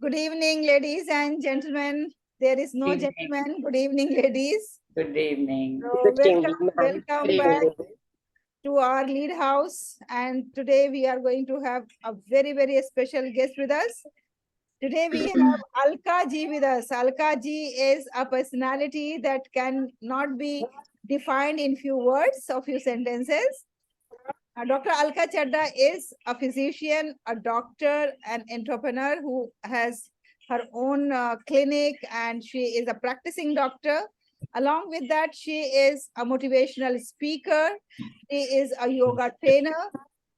Good evening, ladies and gentlemen. There is no Good evening. gentleman. Good evening, ladies. Good evening. So Good evening, ma'am. welcome back to our lead house. And today we are going to have a very, very special guest with us. Today we have AlkA Ji with us. AlkA Ji is a personality that can not be defined in few words or few sentences. Dr. AlkA Chadha is a physician, a doctor, an entrepreneur who has her own clinic, and she is a practicing doctor. Along with that, she is a motivational speaker. She is a yoga trainer,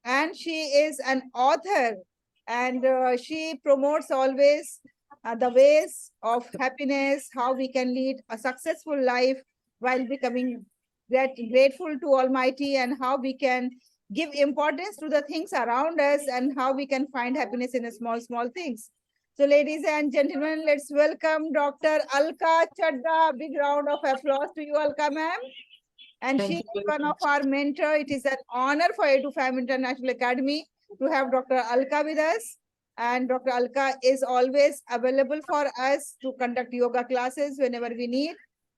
and she is an author. And she promotes always the ways of happiness, how we can lead a successful life while becoming grateful to Almighty, and how we can give importance to the things around us, and how we can find happiness in the small things. So ladies and gentlemen, let's welcome Dr. AlkA Chadha. Big round of applause to you, AlkA ma'am. And she is one of our mentor. It is an honor for Edufam International Academy to have Dr. AlkA with us. And Dr. AlkA is always available for us to conduct yoga classes whenever we need.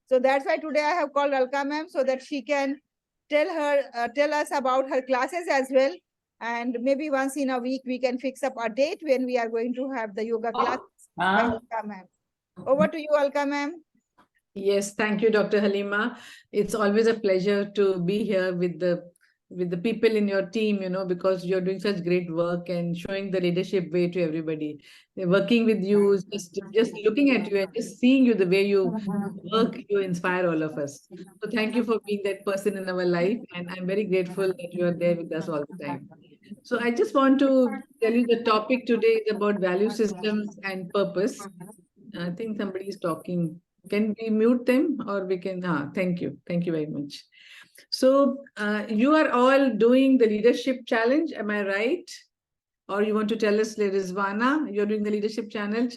So that's why today I have called AlkA ma'am, so that she can tell us about her classes as well. And maybe once in a week we can fix up a date when we are going to have the yoga classes by AlkA ma'am. Over to you, AlkA ma'am. Yes, thank you, Dr. Halima. It's always a pleasure to be here with the people in your team, because you're doing such great work and showing the leadership way to everybody. They're working with you, just looking at you and just seeing you, the way you work, you inspire all of us. So thank you for being that person in our life, and I'm very grateful that you are there with us all the time. So I just want to tell you the topic today is about value systems and purpose. I think somebody is talking. Can we mute them, or we can? Thank you. Thank you very much. So you are all doing the leadership challenge. Am I right? Or you want to tell us, Rizwana, you're doing the leadership challenge?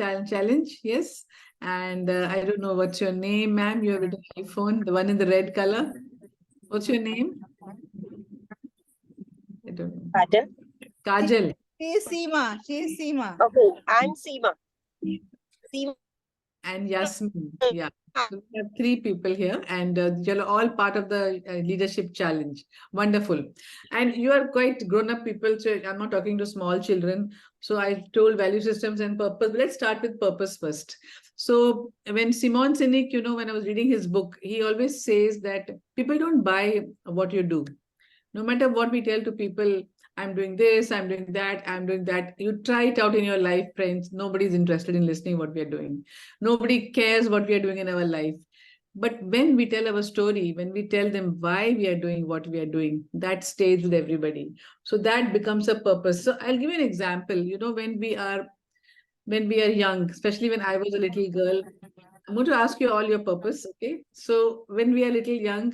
Yes. And I don't know what's your name, ma'am. You have written iPhone, the one in the red color. What's your name? I don't know. Pardon? Kajal. She is Seema. Okay, I'm Seema. And Yasmin. Yeah. So we have three people here, and you're all part of the leadership challenge. Wonderful. And you are quite grown-up people, so I'm not talking to small children. So I told value systems and purpose. But let's start with purpose first. So when Simon Sinek, when I was reading his book, he always says that people don't buy what you do. No matter what we tell to people, I'm doing this, I'm doing that, I'm doing that. You try it out in your life, friends. Nobody's interested in listening what we are doing. Nobody cares what we are doing in our life. But when we tell our story, when we tell them why we are doing what we are doing, that stays with everybody. So that becomes a purpose. So I'll give you an example. When we are young, especially when I was a little girl, I'm going to ask you all your purpose. Okay. So when we are little young,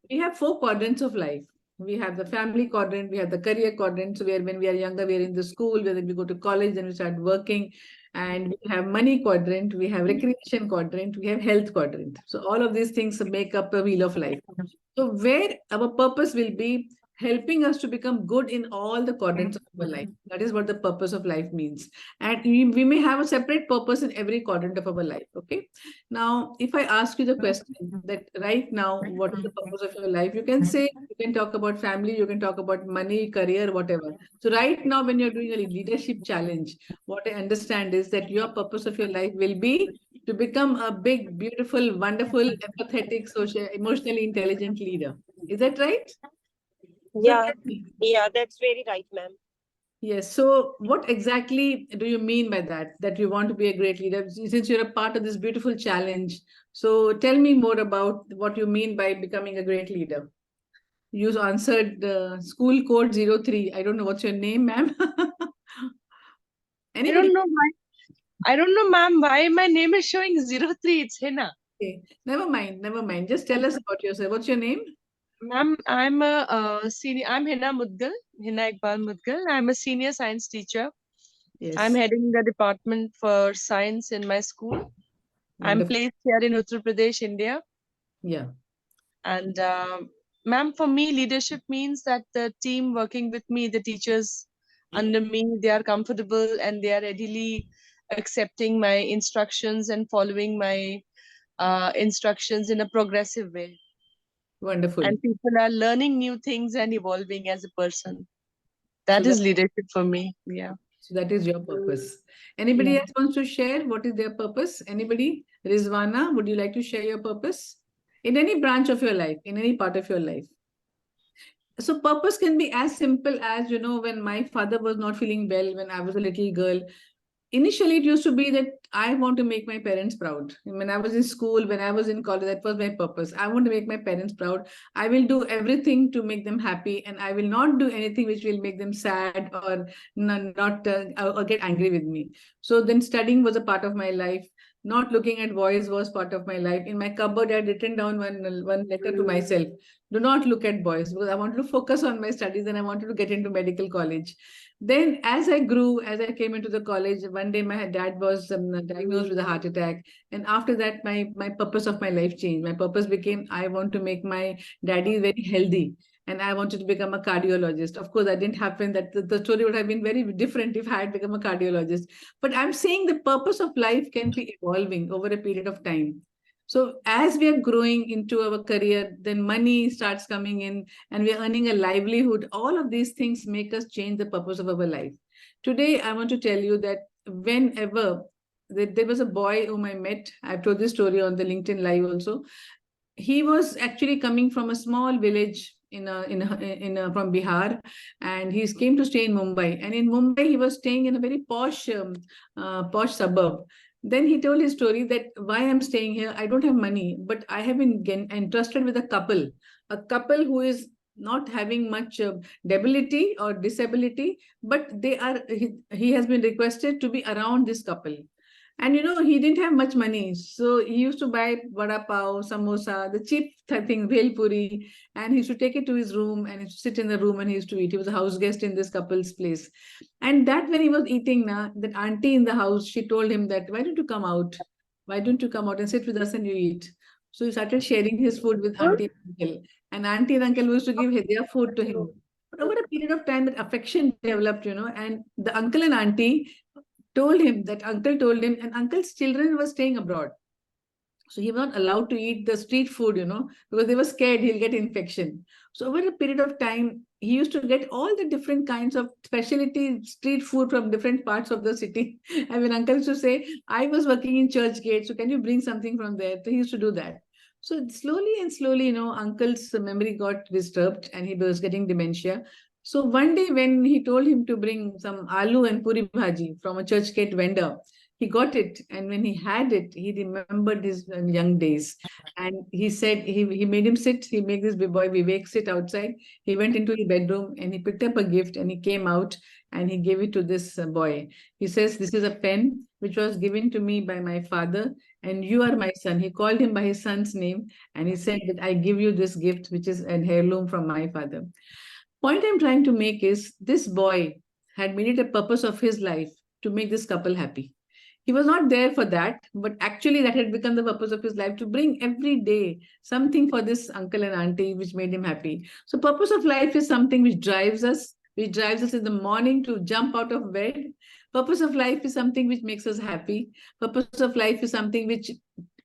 we have 4 quadrants of life. We have the family quadrant, we have the career quadrant. So when we are younger, we are in the school, then we go to college, then we start working. And we have money quadrant, we have recreation quadrant, we have health quadrant. So all of these things make up a wheel of life. So where our purpose will be helping us to become good in all the quadrants of our life. That is what the purpose of life means. And we may have a separate purpose in every quadrant of our life. Okay. Now, if I ask you the question that right now, what is the purpose of your life? You can say, you can talk about family, you can talk about money, career, whatever. So right now, when you're doing a leadership challenge, what I understand is that your purpose of your life will be to become a big, beautiful, wonderful, empathetic, social, emotionally intelligent leader. Is that right? Yeah, that's very right, ma'am. Yes. So what exactly do you mean by that? That you want to be a great leader, since you're a part of this beautiful challenge. So tell me more about what you mean by becoming a great leader. You answered school code 03. I don't know what's your name, ma'am. I don't know, ma'am, why my name is showing 03. It's Hina. Okay. Never mind. Just tell us about yourself. What's your name? Ma'am, I'm a senior. I'm Hina Iqbal Mudgal. I'm a senior science teacher. Yes. I'm heading the department for science in my school. I'm placed here in Uttar Pradesh, India. Yeah. And ma'am, for me, leadership means that the team working with me, the teachers under me, they are comfortable and they are readily accepting my instructions and following my instructions in a progressive way. Wonderful. And people are learning new things and evolving as a person. That So is leadership for me. Yeah. So that is your purpose. Anybody Yeah. else wants to share what is their purpose? Anybody? Rizwana, would you like to share your purpose? In any branch of your life, in any part of your life. So purpose can be as simple as, when my father was not feeling well, when I was a little girl, initially it used to be that I want to make my parents proud. When I was in school, when I was in college, that was my purpose. I want to make my parents proud. I will do everything to make them happy, and I will not do anything which will make them sad or not or get angry with me. So then studying was a part of my life. Not looking at boys was part of my life. In my cupboard, I had written down one letter to myself: do not look at boys, because I wanted to focus on my studies and I wanted to get into medical college. Then as I grew, as I came into the college, one day my dad was diagnosed with a heart attack. And after that, my purpose of my life changed. My purpose became, I want to make my daddy very healthy. And I wanted to become a cardiologist. Of course, that didn't happen. That the story would have been very different if I had become a cardiologist. But I'm saying the purpose of life can be evolving over a period of time. So as we are growing into our career, then money starts coming in and we are earning a livelihood. All of these things make us change the purpose of our life. Today, I want to tell you that whenever there was a boy whom I met, I've told this story on the LinkedIn Live also. He was actually coming from a small village from Bihar, and he came to stay in Mumbai. And in Mumbai, he was staying in a very posh suburb. Then he told his story that why I'm staying here, I don't have money, but I have been entrusted with a couple who is not having much debility or disability, but he has been requested to be around this couple. And he didn't have much money. So he used to buy vada pav, samosa, the cheap thing, bhel puri, and he used to take it to his room and he used to sit in the room and he used to eat. He was a house guest in this couple's place. And that when he was eating, that auntie in the house, she told him that, why don't you come out? Why don't you come out and sit with us and you eat? So he started sharing his food with auntie and uncle. And auntie and uncle used to give their food to him. But over a period of time, that affection developed, and the uncle and auntie uncle told him, and uncle's children were staying abroad. So he was not allowed to eat the street food, because they were scared he'll get infection. So over a period of time, he used to get all the different kinds of specialty street food from different parts of the city. I mean, uncle used to say, I was working in Churchgate, so can you bring something from there? So he used to do that. So slowly and slowly, uncle's memory got disturbed and he was getting dementia. So one day when he told him to bring some aloo and puri bhaji from a Churchgate vendor, he got it. And when he had it, he remembered his young days. And he said, he made him sit, he made this boy Vivek sit outside. He went into his bedroom and he picked up a gift and he came out and he gave it to this boy. He says, this is a pen which was given to me by my father, and you are my son. He called him by his son's name and he said that I give you this gift, which is an heirloom from my father. Point I'm trying to make is this boy had made it a purpose of his life to make this couple happy. He was not there for that, but actually that had become the purpose of his life, to bring every day something for this uncle and auntie which made him happy. So purpose of life is something which drives us in the morning to jump out of bed. Purpose of life is something which makes us happy. Purpose of life is something which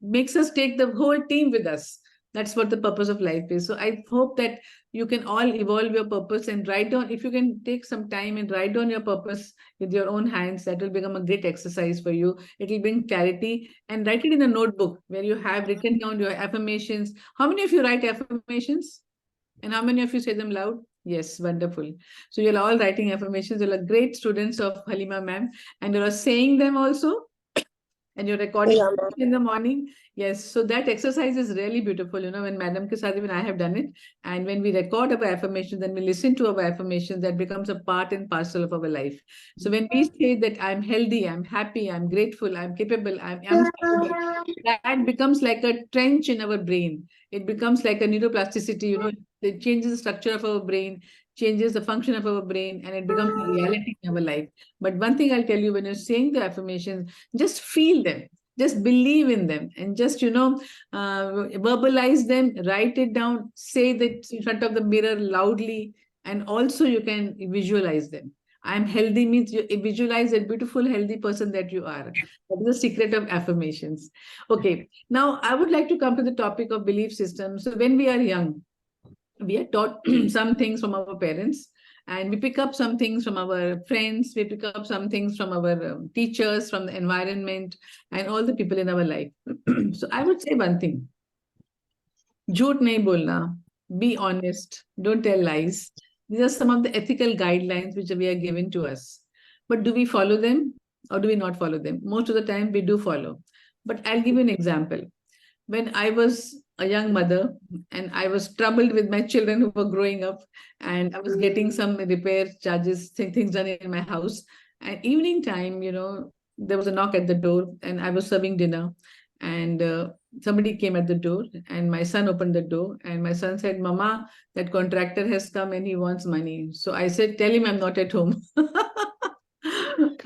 makes us take the whole team with us. That's what the purpose of life is. So I hope that you can all evolve your purpose and write down, if you can take some time and write down your purpose with your own hands, that will become a great exercise for you. It will bring clarity, and write it in a notebook where you have written down your affirmations. How many of you write affirmations? And how many of you say them loud? Yes, wonderful. So you're all writing affirmations. You're great students of Halima ma'am, and you're saying them also. And you're recording in the morning. Yes, so that exercise is really beautiful. When Madam ke saath, even I have done it. And when we record our affirmations, then we listen to our affirmations, that becomes a part and parcel of our life. So when we say that I'm healthy, I'm happy, I'm grateful, I'm capable, I'm that becomes like a trench in our brain. It becomes like a neuroplasticity, it changes the structure of our brain, changes the function of our brain, and it becomes a reality in our life. But one thing I'll tell you, when you're saying the affirmations, just feel them, just believe in them, and just verbalize them, write it down, say that in front of the mirror loudly, and also you can visualize them. I'm healthy means you visualize a beautiful, healthy person that you are. That is the secret of affirmations. Okay. Now, I would like to come to the topic of belief systems. So, when we are young, we are taught some things from our parents, and we pick up some things from our friends, we pick up some things from our teachers, from the environment, and all the people in our life. So, I would say one thing. Jhoot nahi bolna, be honest, don't tell lies. These are some of the ethical guidelines which we are given to us. But do we follow them or do we not follow them? Most of the time we do follow. But I'll give you an example. When I was a young mother and I was troubled with my children who were growing up, and I was getting some repair charges, things done in my house. And evening time, there was a knock at the door and I was serving dinner. And somebody came at the door and my son opened the door and my son said, Mama, that contractor has come and he wants money. So I said, tell him I'm not at home.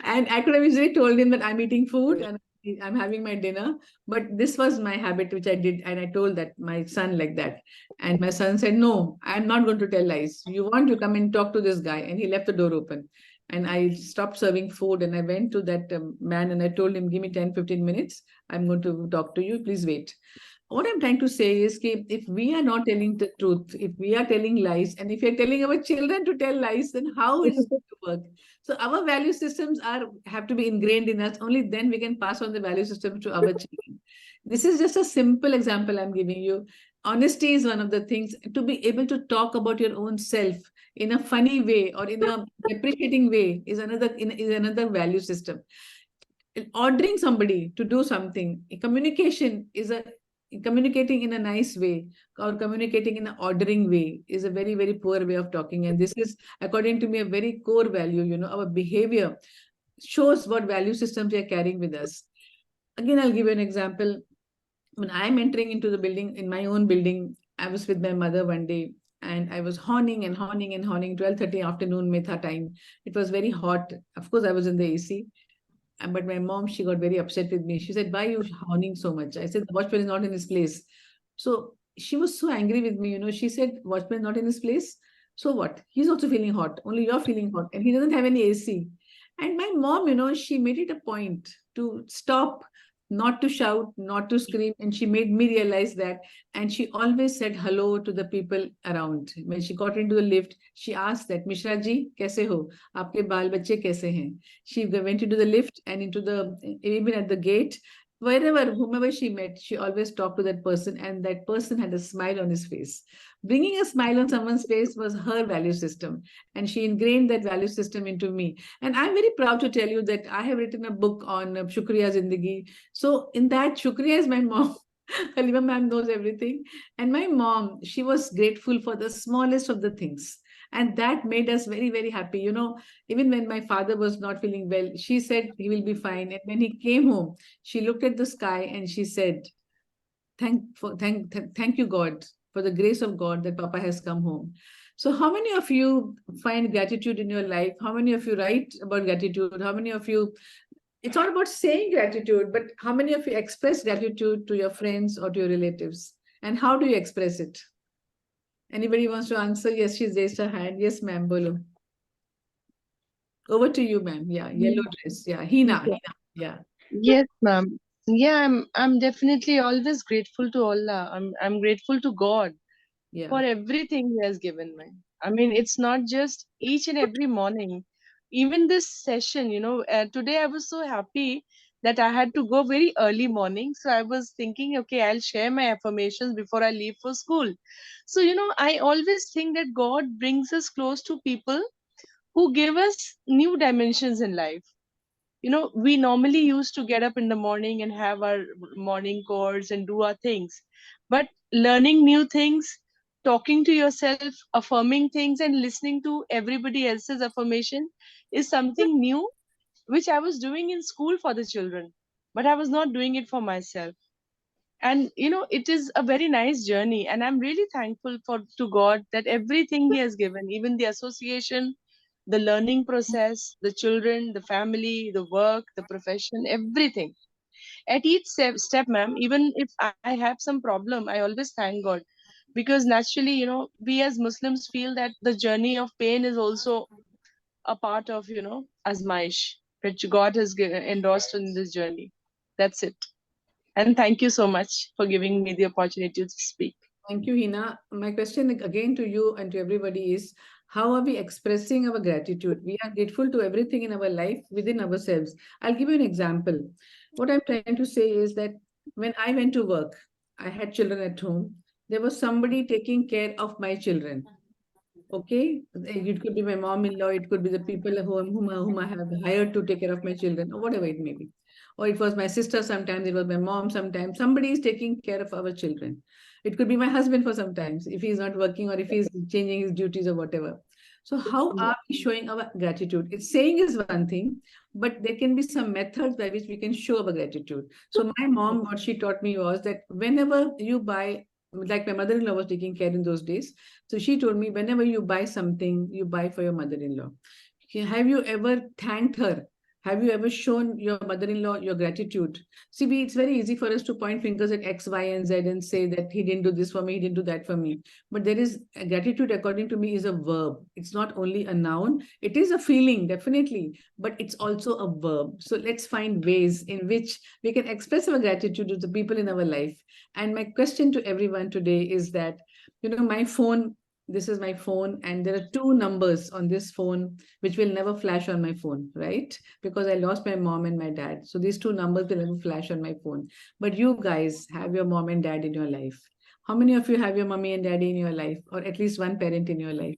And I could have easily told him that I'm eating food and I'm having my dinner. But this was my habit, which I did. And I told that my son like that. And my son said, no, I'm not going to tell lies. You want to come and talk to this guy. And he left the door open. And I stopped serving food and I went to that man and I told him, give me 10-15 minutes. I'm going to talk to you. Please wait. What I'm trying to say is that if we are not telling the truth, if we are telling lies, and if you're telling our children to tell lies, then how is it going to work? So our value systems have to be ingrained in us. Only then we can pass on the value system to our children. This is just a simple example I'm giving you. Honesty is one of the things. To be able to talk about your own self in a funny way or in a appreciating way is another value system. Ordering somebody to do something, communication is communicating in a nice way or communicating in an ordering way is a very, very poor way of talking. And this is, according to me, a very core value. Our behavior shows what value systems we are carrying with us. Again, I'll give you an example. When I'm entering into the building, in my own building, I was with my mother one day and I was horning and horning and horning. 12:30 afternoon mein tha time. It was very hot. Of course, I was in the AC. But my mom, she got very upset with me. She said, why are you horning so much? I said, the watchman is not in his place. So she was so angry with me. She said, watchman is not in his place. So what? He's also feeling hot. Only you're feeling hot. And he doesn't have any AC. And my mom, she made it a point to stop, not to shout, not to scream. And she made me realize that. And she always said hello to the people around. When she got into the lift, she asked that, Mishra ji, kaise ho? Aapke baal bacche kaise hain? She went into the lift and even at the gate, whomever she met, she always talked to that person and that person had a smile on his face. Bringing a smile on someone's face was her value system. And she ingrained that value system into me. And I'm very proud to tell you that I have written a book on Shukriya Zindagi. So in that, Shukriya is my mom. Halima ma'am knows everything. And my mom, she was grateful for the smallest of the things. And that made us very, very happy. Even when my father was not feeling well, she said he will be fine. And when he came home, she looked at the sky and she said, thank you, God, for the grace of God that Papa has come home. So how many of you find gratitude in your life? How many of you write about gratitude? How many of you, it's not about saying gratitude, but how many of you express gratitude to your friends or to your relatives? And how do you express it? Anybody wants to answer? Yes, she's raised her hand. Yes, ma'am, bolo. Over to you, ma'am. Yeah, yellow dress. Yeah, Hina. Yeah. Yes, ma'am. Yeah, I'm definitely always grateful to Allah. I'm grateful to God Yeah. for everything He has given me. I mean, it's not just each and every morning, even this session, today I was so happy that I had to go very early morning. So I was thinking, okay, I'll share my affirmations before I leave for school. So, I always think that God brings us close to people who give us new dimensions in life. We normally used to get up in the morning and have our morning chores and do our things. But learning new things, talking to yourself, affirming things, and listening to everybody else's affirmation is something new, which I was doing in school for the children, but I was not doing it for myself. And it is a very nice journey, and I'm really thankful for to God that everything He has given, even the association, the learning process, the children, the family, the work, the profession, everything. At each step, ma'am, even if I have some problem, I always thank God. Because naturally, we as Muslims feel that the journey of pain is also a part of, Azmaish, which God has endorsed in this journey. That's it. And thank you so much for giving me the opportunity to speak. Thank you, Hina. My question again to you and to everybody is, how are we expressing our gratitude? We are grateful to everything in our life within ourselves. I'll give you an example. What I'm trying to say is that when I went to work, I had children at home. There was somebody taking care of my children. Okay, it could be my mom-in-law, it could be the people whom I have hired to take care of my children, or whatever it may be. Or it was my sister sometimes, it was my mom sometimes. Somebody is taking care of our children. It could be my husband for sometimes, if he's not working or if he's changing his duties or whatever. So how are we showing our gratitude? It's saying is one thing, but there can be some methods by which we can show our gratitude. So my mom, what she taught me was that whenever you buy, like my mother-in-law was taking care in those days, so she told me, whenever you buy something, you buy for your mother-in-law. Have you ever thanked her? Have you ever shown your mother-in-law your gratitude? See, it's very easy for us to point fingers at X, Y, and Z and say that he didn't do this for me, he didn't do that for me. But there is gratitude, according to me, is a verb. It's not only a noun. It is a feeling, definitely, but it's also a verb. So let's find ways in which we can express our gratitude to the people in our life. And my question to everyone today is that, my phone, this is my phone, and there are two numbers on this phone which will never flash on my phone, right? Because I lost my mom and my dad. So these two numbers will never flash on my phone. But you guys have your mom and dad in your life. How many of you have your mommy and daddy in your life, or at least one parent in your life?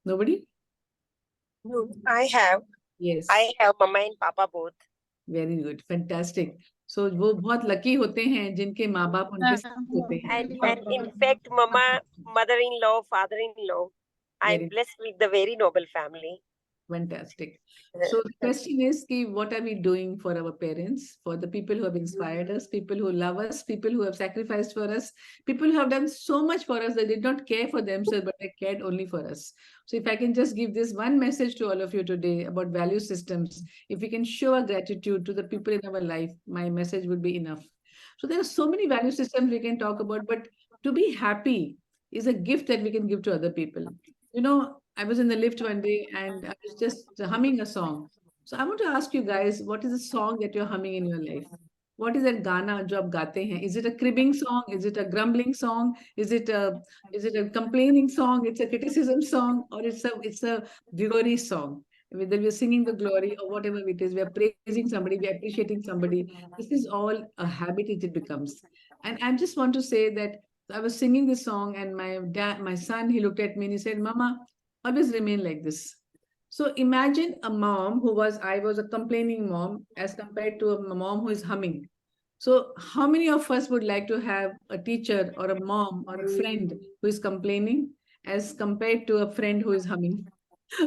Nobody? No, I have. Yes. I have Mama and Papa both. Very good. Fantastic. So वो बहुत lucky होते हैं जिनके माँ बाप उनके साथ होते हैं. And in fact, Mama, mother-in-law, father-in-law, I'm Very blessed with the very noble family. fantastic. So the question is, what are we doing for our parents, for the people who have inspired us, people who love us, people who have sacrificed for us, people who have done so much for us that they did not care for themselves, but they cared only for us. So if I can just give this one message to all of you today about value systems, if we can show our gratitude to the people in our life, my message would be enough. So there are so many value systems we can talk about, but to be happy is a gift that we can give to other people. I was in the lift one day and I was just humming a song. So I want to ask you guys, what is the song that you're humming in your life? What is that Gana jo aap gaate hain? Is it a cribbing song? Is it a grumbling song? Is it a complaining song? It's a criticism song, or it's a glory song? Whether we're singing the glory or whatever it is, we're praising somebody, we're appreciating somebody. This is all a habit it becomes. And I just want to say that I was singing this song, and my son, he looked at me and he said, Mama, always remain like this. So imagine a mom I was a complaining mom as compared to a mom who is humming. So how many of us would like to have a teacher or a mom or a friend who is complaining as compared to a friend who is humming?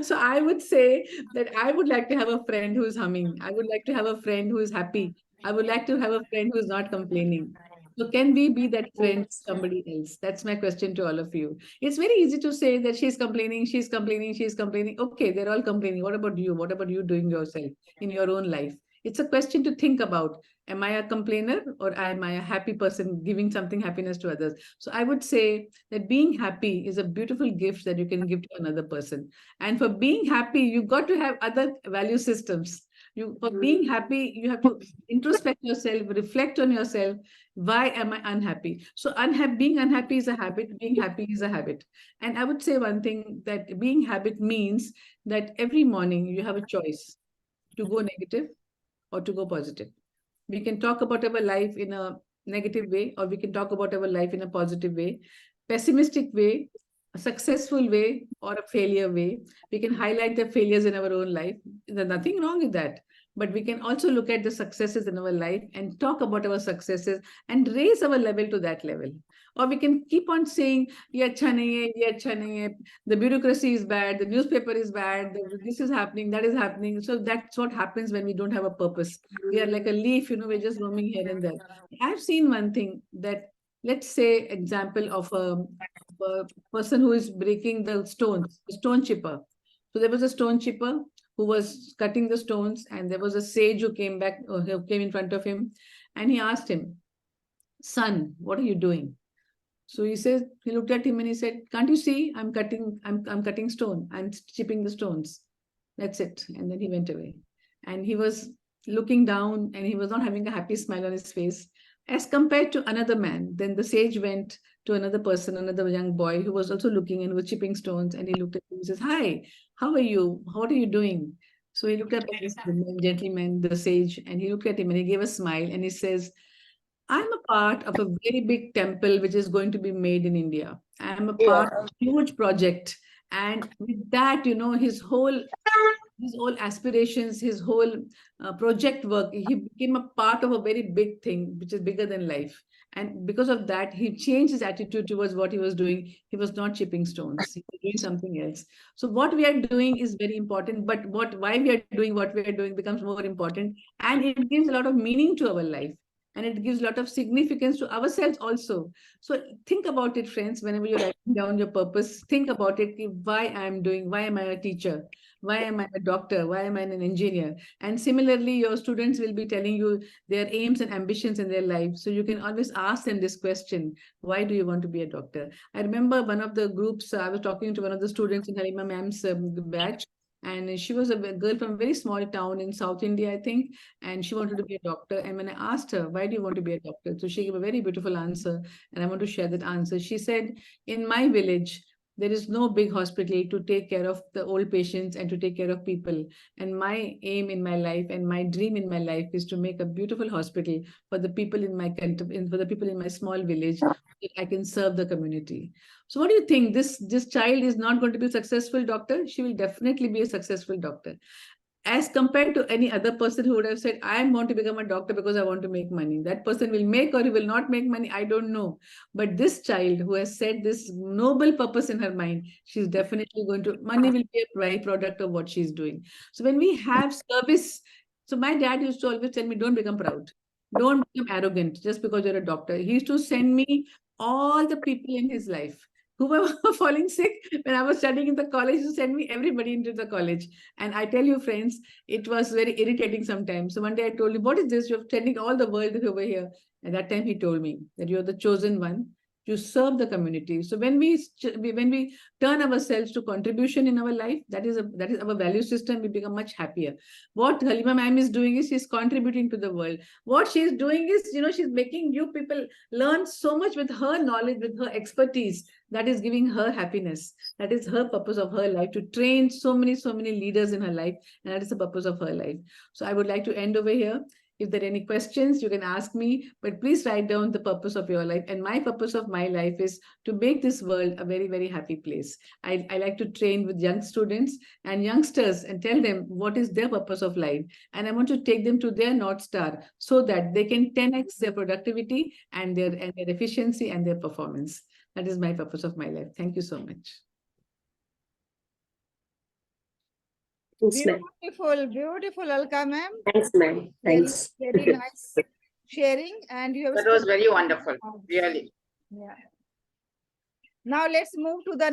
So I would say that I would like to have a friend who is humming. I would like to have a friend who is happy. I would like to have a friend who is not complaining. So can we be that friend to somebody else? That's my question to all of you. It's very easy to say that she's complaining, she's complaining, she's complaining. Okay, they're all complaining. What about you? What about you doing yourself in your own life? It's a question to think about. Am I a complainer, or am I a happy person giving something happiness to others? So I would say that being happy is a beautiful gift that you can give to another person. And for being happy, you've got to have other value systems. For being happy, you have to introspect yourself, reflect on yourself. Why am I unhappy? So being unhappy is a habit. Being happy is a habit. And I would say one thing, that being habit means that every morning you have a choice to go negative or to go positive. We can talk about our life in a negative way, or we can talk about our life in a positive way, pessimistic way, a successful way, or a failure way. We can highlight the failures in our own life. There's nothing wrong with that. But we can also look at the successes in our life and talk about our successes and raise our level to that level. Or we can keep on saying, ye acha nahi hai, ye acha nahi hai, the bureaucracy is bad, the newspaper is bad, this is happening, that is happening. So that's what happens when we don't have a purpose. We are like a leaf, we're just roaming here and there. I've seen one thing, that let's say example of a person who is breaking the stones, a stone chipper. So there was a stone chipper who was cutting the stones, and there was a sage who came in front of him, and he asked him, son, what are you doing? So he says, he looked at him and he said, "Can't you see? I'm cutting stone. I'm chipping the stones. That's it." And then he went away. And he was looking down and he was not having a happy smile on his face as compared to another man. Then the sage went to another person, another young boy who was also looking and was chipping stones. And he looked at him and says, "Hi, how are you? What are you doing?" So he looked up at this gentleman, the sage, and he looked at him and he gave a smile and he says, "I'm a part of a very big temple which is going to be made in India. I'm a part of a huge project." And with that, his whole aspirations, his whole project work, he became a part of a very big thing, which is bigger than life. And because of that, he changed his attitude towards what he was doing. He was not chipping stones. He was doing something else. So what we are doing is very important, but why we are doing what we are doing becomes more important. And it gives a lot of meaning to our life. And it gives a lot of significance to ourselves also. So think about it, friends, whenever you're writing down your purpose, think about it. Why why am I a teacher? Why am I a doctor? Why am I an engineer? And similarly, your students will be telling you their aims and ambitions in their life. So you can always ask them this question: why do you want to be a doctor? I remember one of the groups, I was talking to one of the students in Halima ma'am's batch, and she was a girl from a very small town in South India, I think, and she wanted to be a doctor. And when I asked her, "Why do you want to be a doctor?" So she gave a very beautiful answer, and I want to share that answer. She said, "In my village, there is no big hospital to take care of the old patients and to take care of people. And my aim in my life and my dream in my life is to make a beautiful hospital for the people in my country, for the people in my small village, so that I can serve the community." So what do you think? This child is not going to be a successful doctor? She will definitely be a successful doctor, as compared to any other person who would have said, "I am going to become a doctor because I want to make money." That person will make or he will not make money, I don't know. But this child who has set this noble purpose in her mind, she's definitely going to, money will be a byproduct of what she's doing. So when we have service, so my dad used to always tell me, "Don't become proud. Don't become arrogant just because you're a doctor." He used to send me all the people in his life who were falling sick when I was studying in the college, to send me everybody into the college. And I tell you, friends, it was very irritating sometimes. So one day I told him, "What is this? You're sending all the world over here." At that time, he told me that you're the chosen one to serve the community. So when we turn ourselves to contribution in our life, that is our value system. We become much happier. What Halima ma'am is doing is she's contributing to the world. What she's doing is, she's making you people learn so much with her knowledge, with her expertise. That is giving her happiness. That is her purpose of her life, to train so many leaders in her life. And that is the purpose of her life. So I would like to end over here. If there are any questions, you can ask me, but please write down the purpose of your life. And my purpose of my life is to make this world a very, very happy place. I like to train with young students and youngsters and tell them what is their purpose of life. And I want to take them to their North Star so that they can 10x their productivity and their efficiency and their performance. That is my purpose of my life. Thank you so much. Thanks, ma'am. Beautiful, AlkA ma'am. Thanks, ma'am. Thanks. Very nice sharing. And you have That was very wonderful, really. Yeah. Now let's move to the